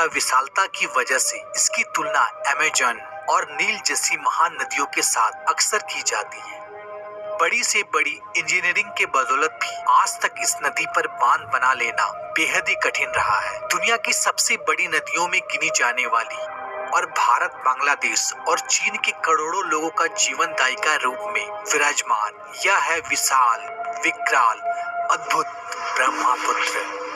विशालता की वजह से इसकी तुलना अमेज़न और नील जैसी महान नदियों के साथ अक्सर की जाती है। बड़ी से बड़ी इंजीनियरिंग के बदौलत भी आज तक इस नदी पर बांध बना लेना बेहद ही कठिन रहा है। दुनिया की सबसे बड़ी नदियों में गिनी जाने वाली और भारत, बांग्लादेश और चीन के करोड़ों लोगों का जीवन दायिका रूप में विराजमान यह है विशाल, विकराल, अद्भुत ब्रह्मपुत्र।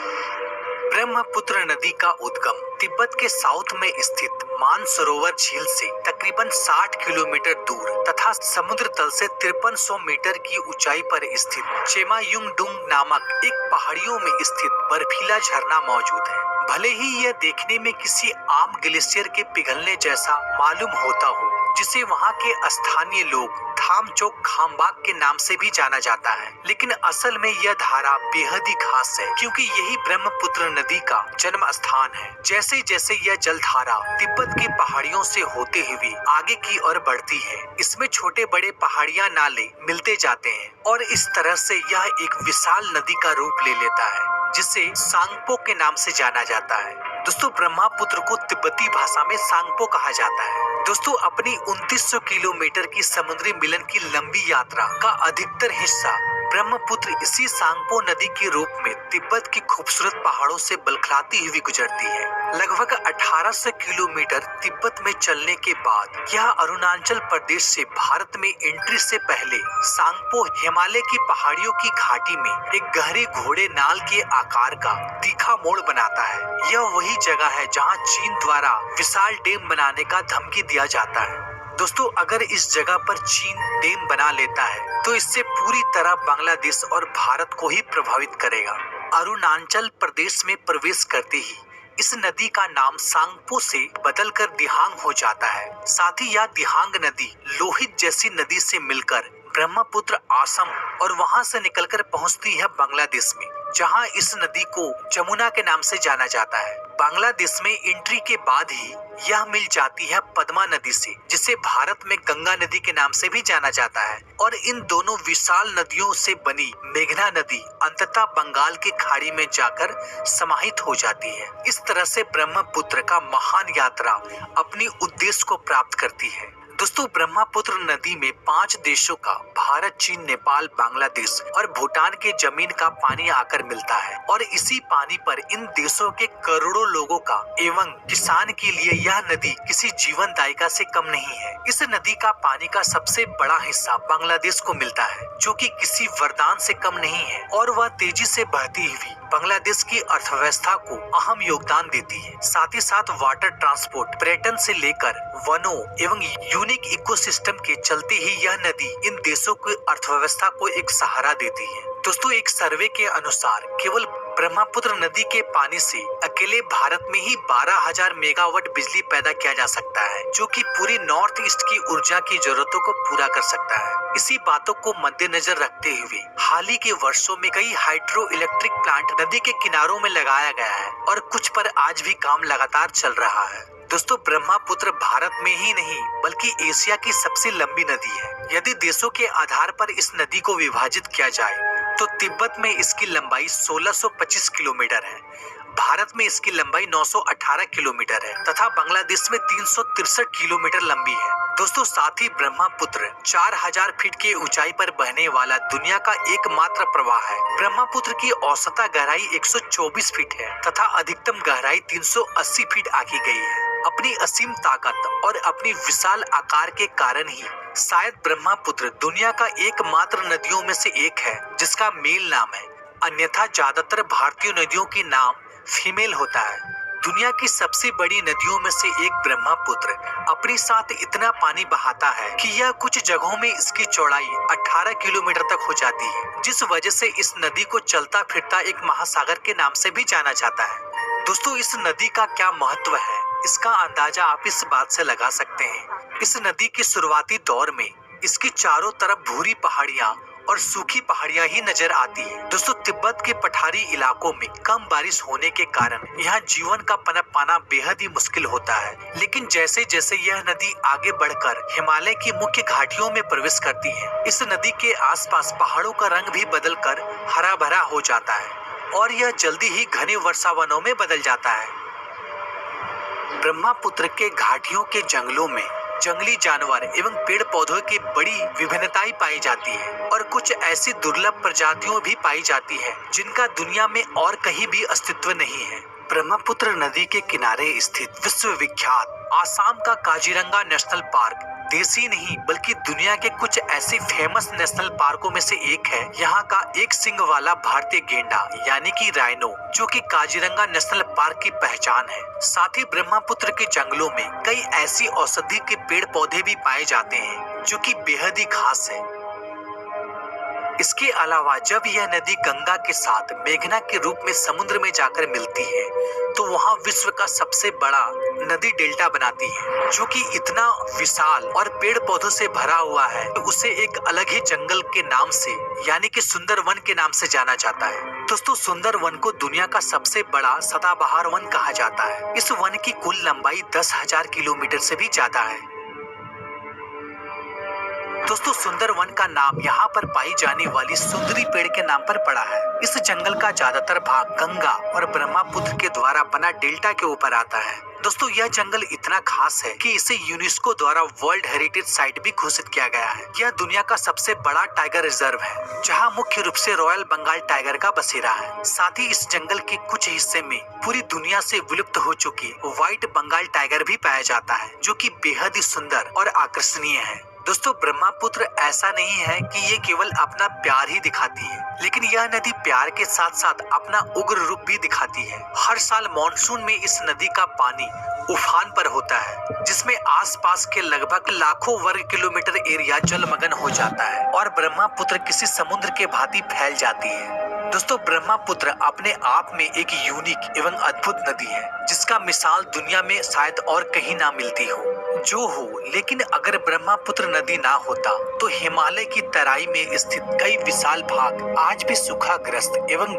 ब्रह्मपुत्र नदी का उद्गम तिब्बत के साउथ में स्थित मानसरोवर झील से तकरीबन 60 किलोमीटर दूर तथा समुद्र तल से 5300 मीटर की ऊंचाई पर स्थित चेमायुंगडुंग नामक एक पहाड़ियों में स्थित बर्फीला झरना मौजूद है। भले ही यह देखने में किसी आम ग्लेशियर के पिघलने जैसा मालूम होता हो, जिसे वहाँ के स्थानीय लोग धामचोक खामबाग के नाम से भी जाना जाता है, लेकिन असल में यह धारा बेहद ही खास है क्योंकि यही ब्रह्मपुत्र नदी का जन्म स्थान है। जैसे जैसे यह जलधारा तिब्बत की पहाड़ियों से होते हुए आगे की ओर बढ़ती है, इसमें छोटे बड़े पहाड़ियां नाले मिलते जाते हैं और इस तरह से यह एक विशाल नदी का रूप ले लेता है जिसे सांगपो के नाम से जाना जाता है। दोस्तों, ब्रह्मपुत्र को तिब्बती भाषा में सांगपो कहा जाता है। दोस्तों, अपनी 2900 किलोमीटर की समुद्री मिलन की लंबी यात्रा का अधिकतर हिस्सा ब्रह्मपुत्र इसी सांगपो नदी के रूप में तिब्बत की खूबसूरत पहाड़ों से बलखलाती हुई गुजरती है। लगभग 1800 किलोमीटर तिब्बत में चलने के बाद यह अरुणाचल प्रदेश से भारत में एंट्री से पहले सांगपो हिमालय की पहाड़ियों की घाटी में एक गहरे घोड़े नाल के आकार का तीखा मोड़ बनाता है। यह वही जगह है जहां चीन द्वारा विशाल डैम बनाने का धमकी दिया जाता है। दोस्तों, अगर इस जगह पर चीन डैम बना लेता है तो इससे पूरी तरह बांग्लादेश और भारत को ही प्रभावित करेगा। अरुणाचल प्रदेश में प्रवेश करते ही इस नदी का नाम सांगपो से बदलकर दिहांग हो जाता है। साथ ही यह दिहांग नदी लोहित जैसी नदी से मिलकर ब्रह्मपुत्र, असम और वहां से निकलकर पहुंचती है बांग्लादेश में, जहां इस नदी को जमुना के नाम से जाना जाता है। बांग्लादेश में एंट्री के बाद ही यह मिल जाती है पद्मा नदी से, जिसे भारत में गंगा नदी के नाम से भी जाना जाता है और इन दोनों विशाल नदियों से बनी मेघना नदी अंततः बंगाल की खाड़ी में जाकर समाहित हो जाती है। इस तरह से ब्रह्मपुत्र का महान यात्रा अपनी उद्देश्य को प्राप्त करती है। दोस्तों, ब्रह्मपुत्र नदी में 5 देशों का भारत, चीन, नेपाल, बांग्लादेश और भूटान के जमीन का पानी आकर मिलता है और इसी पानी पर इन देशों के करोड़ों लोगों का एवं किसान के लिए यह नदी किसी जीवन दायिका से कम नहीं है। इस नदी का पानी का सबसे बड़ा हिस्सा बांग्लादेश को मिलता है, जो कि किसी वरदान से कम नहीं है और वह तेजी से बहती हुई बांग्लादेश की अर्थव्यवस्था को अहम योगदान देती है। साथ ही साथ वाटर ट्रांसपोर्ट, पर्यटन से लेकर वनों एवं यूनिक इकोसिस्टम के चलते ही यह नदी इन देशों की अर्थव्यवस्था को एक सहारा देती है। दोस्तों, एक सर्वे के अनुसार केवल ब्रह्मपुत्र नदी के पानी से अकेले भारत में ही 12,000 मेगावाट बिजली पैदा किया जा सकता है, जो कि पूरी नॉर्थ ईस्ट की ऊर्जा की जरूरतों को पूरा कर सकता है। इसी बातों को मद्देनजर रखते हुए हाल ही के वर्षों में कई हाइड्रो इलेक्ट्रिक प्लांट नदी के किनारों में लगाया गया है और कुछ पर आज भी काम लगातार चल रहा है। दोस्तों, ब्रह्मपुत्र भारत में ही नहीं बल्कि एशिया की सबसे लंबी नदी है। यदि देशों के आधार पर इस नदी को विभाजित किया जाए तो तिब्बत में इसकी लंबाई 1625 किलोमीटर है, भारत में इसकी लंबाई 918 किलोमीटर है तथा बांग्लादेश में 363 किलोमीटर लंबी है। दोस्तों, साथ ही ब्रह्मपुत्र 4000 फीट की ऊंचाई पर बहने वाला दुनिया का एकमात्र प्रवाह है। ब्रह्मपुत्र की औसत गहराई 124 फीट है तथा अधिकतम गहराई 380 फीट आकी गई है। अपनी असीम ताकत और अपनी विशाल आकार के कारण ही शायद ब्रह्मपुत्र दुनिया का एकमात्र नदियों में से एक है जिसका मेल नाम है, अन्यथा ज्यादातर भारतीय नदियों की नाम फीमेल होता है। दुनिया की सबसे बड़ी नदियों में से एक ब्रह्मपुत्र अपने साथ इतना पानी बहाता है कि यह कुछ जगहों में इसकी चौड़ाई 18 किलोमीटर तक हो जाती है, जिस वजह से इस नदी को चलता फिरता एक महासागर के नाम से भी जाना जाता है। दोस्तों, इस नदी का क्या महत्व है, इसका अंदाजा आप इस बात से लगा सकते हैं। इस नदी के शुरुआती दौर में इसकी चारों तरफ भूरी पहाड़ियां और सूखी पहाड़ियां ही नजर आती है। दोस्तों, तिब्बत के पठारी इलाकों में कम बारिश होने के कारण यहाँ जीवन का पनप पाना बेहद ही मुश्किल होता है, लेकिन जैसे जैसे यह नदी आगे बढ़कर हिमालय की मुख्य घाटियों में प्रवेश करती है, इस नदी के आसपास पहाड़ों का रंग भी बदलकर हरा भरा हो जाता है और यह जल्दी ही घने वर्षावनों में बदल जाता है। ब्रह्मपुत्र के घाटियों के जंगलों में जंगली जानवर एवं पेड़ पौधों की बड़ी विभिन्नताएं पाई जाती है और कुछ ऐसी दुर्लभ प्रजातियों भी पाई जाती है जिनका दुनिया में और कहीं भी अस्तित्व नहीं है। ब्रह्मपुत्र नदी के किनारे स्थित विश्वविख्यात आसाम का काजीरंगा नेशनल पार्क देशी नहीं बल्कि दुनिया के कुछ ऐसे फेमस नेशनल पार्कों में से एक है। यहाँ का एक सींग वाला भारतीय गेंडा यानी कि राइनो, जो कि काजीरंगा नेशनल पार्क की पहचान है। साथ ही ब्रह्मपुत्र के जंगलों में कई ऐसी औषधि के पेड़ पौधे भी पाए जाते हैं जो कि बेहद ही खास है। इसके अलावा जब यह नदी गंगा के साथ मेघना के रूप में समुद्र में जाकर मिलती है तो वहाँ विश्व का सबसे बड़ा नदी डेल्टा बनाती है, जो कि इतना विशाल और पेड़ पौधों से भरा हुआ है तो उसे एक अलग ही जंगल के नाम से यानी कि सुंदरवन के नाम से जाना जाता है। दोस्तों, सुंदरवन को दुनिया का सबसे बड़ा सदाबहार वन कहा जाता है। इस वन की कुल लंबाई 10,000 किलोमीटर से भी ज्यादा है। दोस्तों, सुंदरवन का नाम यहाँ पर पाई जाने वाली सुंदरी पेड़ के नाम पर पड़ा है। इस जंगल का ज्यादातर भाग गंगा और ब्रह्मपुत्र के द्वारा बना डेल्टा के ऊपर आता है। दोस्तों, यह जंगल इतना खास है कि इसे यूनेस्को द्वारा वर्ल्ड हेरिटेज साइट भी घोषित किया गया है। यह दुनिया का सबसे बड़ा टाइगर रिजर्व है, जहां मुख्य रूप से रॉयल बंगाल टाइगर का बसेरा है। साथ ही इस जंगल के कुछ हिस्से में पूरी दुनिया से विलुप्त हो चुकी व्हाइट बंगाल टाइगर भी पाया जाता है, जो कि बेहद ही सुंदर और आकर्षणीय है। दोस्तों, ब्रह्मपुत्र ऐसा नहीं है कि ये केवल अपना प्यार ही दिखाती है, लेकिन यह नदी प्यार के साथ साथ अपना उग्र रूप भी दिखाती है। हर साल मॉनसून में इस नदी का पानी उफान पर होता है, जिसमें आसपास के लगभग लाखों वर्ग किलोमीटर एरिया जलमग्न हो जाता है और ब्रह्मपुत्र किसी समुद्र के भांति फैल जाती है। दोस्तों, ब्रह्मपुत्र अपने आप में एक यूनिक एवं अद्भुत नदी है, जिसका मिसाल दुनिया में शायद और कहीं ना मिलती हो। जो हो, लेकिन अगर ब्रह्मपुत्र नदी ना होता तो हिमालय की तराई में स्थित कई विशाल भाग आज भी सूखाग्रस्त एवं